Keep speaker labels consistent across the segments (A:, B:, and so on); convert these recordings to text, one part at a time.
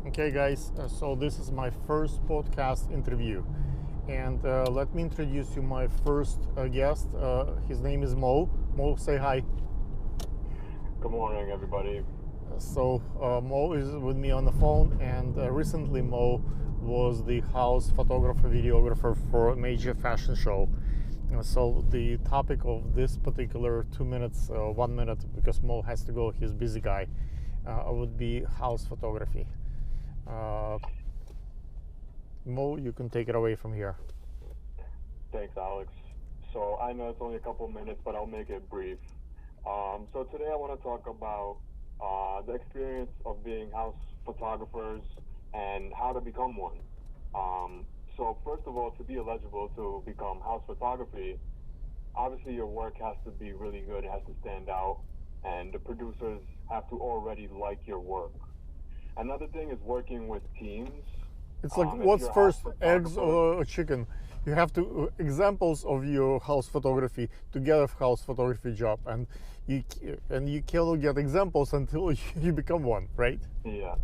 A: Okay, guys, so this is my first podcast interview, and let me introduce you my first guest. His name is Mo. Mo, say hi.
B: Good morning, everybody.
A: So Mo is with me on the phone, and recently Mo was the house photographer, videographer for a major fashion show. So the topic of this particular 2 minutes, 1 minute, because Mo has to go, he's a busy guy, would be house photography. Mo, you can take it away from here.
B: Thanks, Alex. So I know it's only a couple minutes, but I'll make it brief. So today I want to talk about the experience of being house photographers and how to become one. So first of all, to be eligible to become house photography, obviously your work has to be really good, it has to stand out, and the producers have to already like your work. Another thing is working with teams.
A: It's like,
B: If
A: what's
B: you're a
A: first,
B: house
A: eggs
B: photographer-
A: or chicken? You have to examples of your house photography to get a house photography job, and you cannot get examples until you become one, right?
B: Yeah,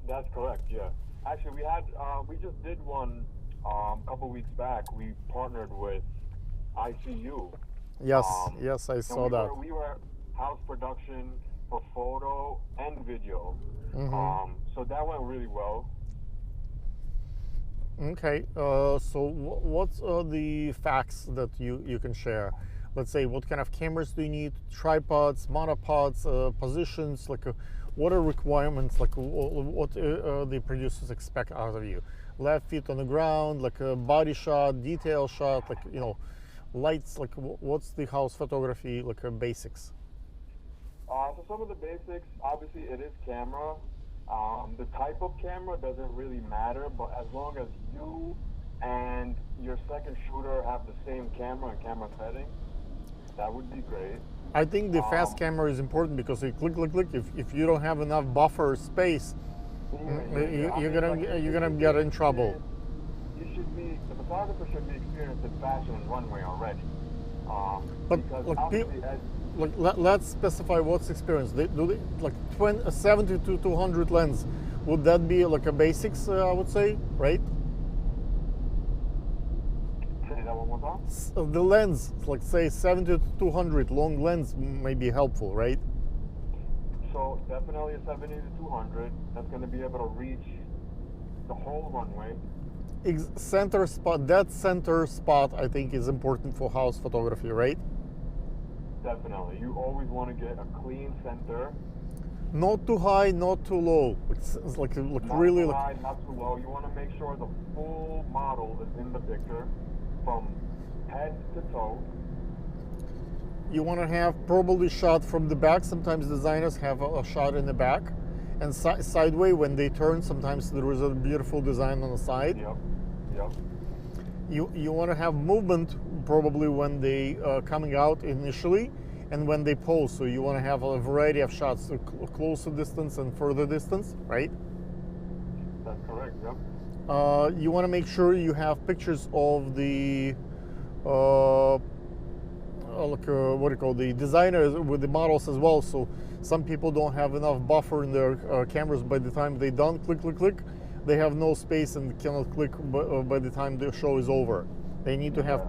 B: that's correct. Yeah, actually, we just did one a couple weeks back. We partnered with ICU.
A: Yes,
B: Um,
A: yes, I
B: and
A: saw that.
B: we were house production for photo and video. So that went really well.
A: Okay, so what's the facts that you can share? Let's say, what kind of cameras do you need? Tripods, monopods, positions. Like, what are requirements? Like, what the producers expect out of you? Left feet on the ground, like a body shot, detail shot, like lights. Like, what's the house photography like basics?
B: So some of the basics, obviously, it is camera. The type of camera doesn't really matter, but as long as you and your second shooter have the same camera and camera settings, that would be great.
A: I think the fast camera is important because you click. If you don't have enough buffer space, you're gonna get in trouble.
B: The photographer should be experienced in fashion and runway already.
A: But
B: Because
A: like,
B: obviously,
A: let's specify what's experience. Do they like 70 to 200 lens? Would that be like a basics? I would say, right?
B: say that one more time.
A: The lens, like say 70 to 200 long lens, may be helpful, right?
B: So definitely a 70 to 200. That's going to be able to reach the whole runway.
A: Center spot. That center spot, I think, is important for house photography, right?
B: Definitely. You always want to get a clean center.
A: Not too high, not too low. It's like
B: Not
A: really
B: too
A: like.
B: high, not too low. You want to make sure the full model is in the picture from head to toe.
A: You want to have probably shot from the back. Sometimes designers have a shot in the back, and sideway when they turn. Sometimes there is a beautiful design on the side.
B: Yep.
A: You want to have movement probably when they coming out initially, and when they pose. So you want to have a variety of shots, so closer distance and further distance, right?
B: That's correct. Yep.
A: You want to make sure you have pictures of the what do you call, the designers with the models as well. So some people don't have enough buffer in their cameras. By the time they done click, they have no space and cannot click by the time the show is over. They need to have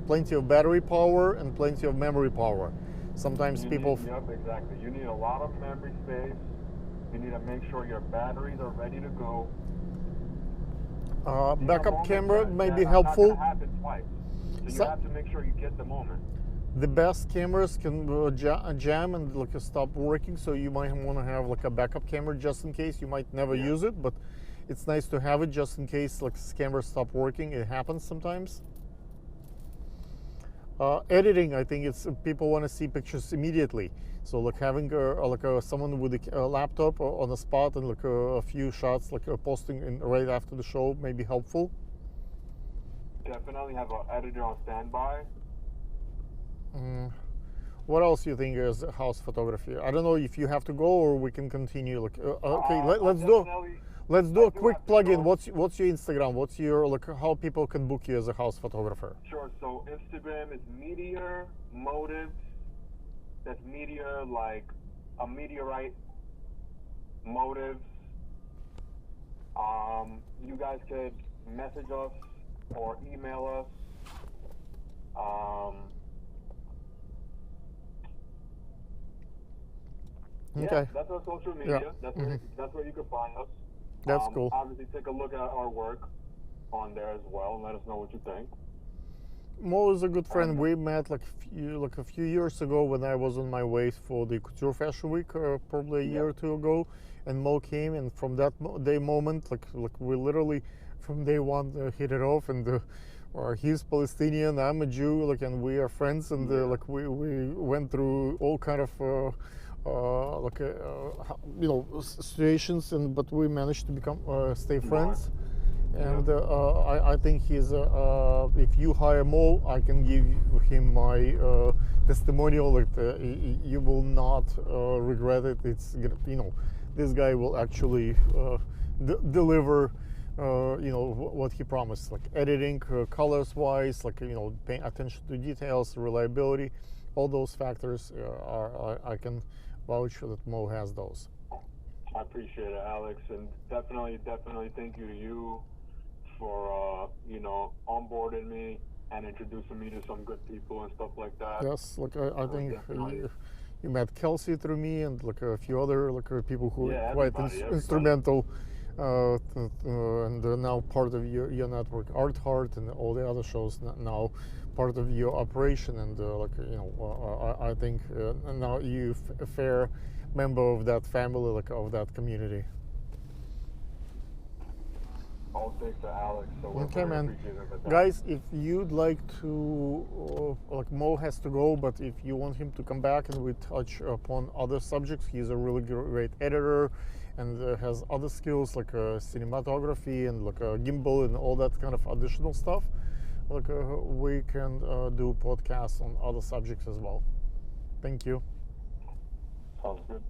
A: plenty of battery power and plenty of memory power. Sometimes people.
B: Yep, exactly. You need a lot of memory space. You need to make sure your batteries are ready to go.
A: Backup camera may be
B: That's
A: helpful.
B: not gonna happen twice. So you have to make sure you get the moment.
A: The best cameras can jam and like stop working, so you might want to have like a backup camera just in case. You might never use it, but it's nice to have it just in case like cameras stop working. It happens sometimes. Editing, I think it's people want to see pictures immediately. So like having someone with a laptop on the spot and like a few shots like posting right after the show may be helpful.
B: Definitely have an editor on standby.
A: What else do you think is house photography? I don't know if you have to go or we can continue. Like, okay, let's do a quick plug-in. What's your Instagram? What's your like how people can book you as a house photographer?
B: Sure. So Instagram is Meteor Motives. That's meteor like a meteorite. Motives You guys could message us or email us.
A: Okay.
B: Yeah, that's our social
A: Yeah.
B: media. That's where you can find us.
A: That's cool.
B: Obviously, take a look at our work on there as well, and let us know what you think.
A: Mo is a good friend. We met like a few years ago when I was on my way for the Couture Fashion Week, probably a year or two ago, and Mo came, and from that moment, like we literally from day one hit it off, and he's Palestinian, I'm a Jew, like, and we are friends, and like we went through all kind of situations, and but we managed to become stay friends. And I think he's if you hire Mo, I can give him my testimonial that you will not regret it. It's this guy will actually deliver what he promised, like editing, colors wise, like paying attention to details, reliability, all those factors I can vouch that Mo has those.
B: I appreciate it, Alex, and definitely thank you to you for onboarding me and introducing me to some good people and stuff like that.
A: Yes, like I think you met Kelsey through me, and like a few other people who are quite instrumental, and they're now part of your network, Art Heart, and all the other shows now part of your operation, and I think now you're a fair member of that family, like of that community.
B: All thanks to Alex. So we're
A: okay, man.
B: appreciative.
A: Guys, if you'd like to, like Mo has to go, but if you want him to come back and we touch upon other subjects, he's a really great editor and has other skills like cinematography and like gimbal and all that kind of additional stuff. Like we can do podcasts on other subjects as well. Thank you.
B: Sounds good.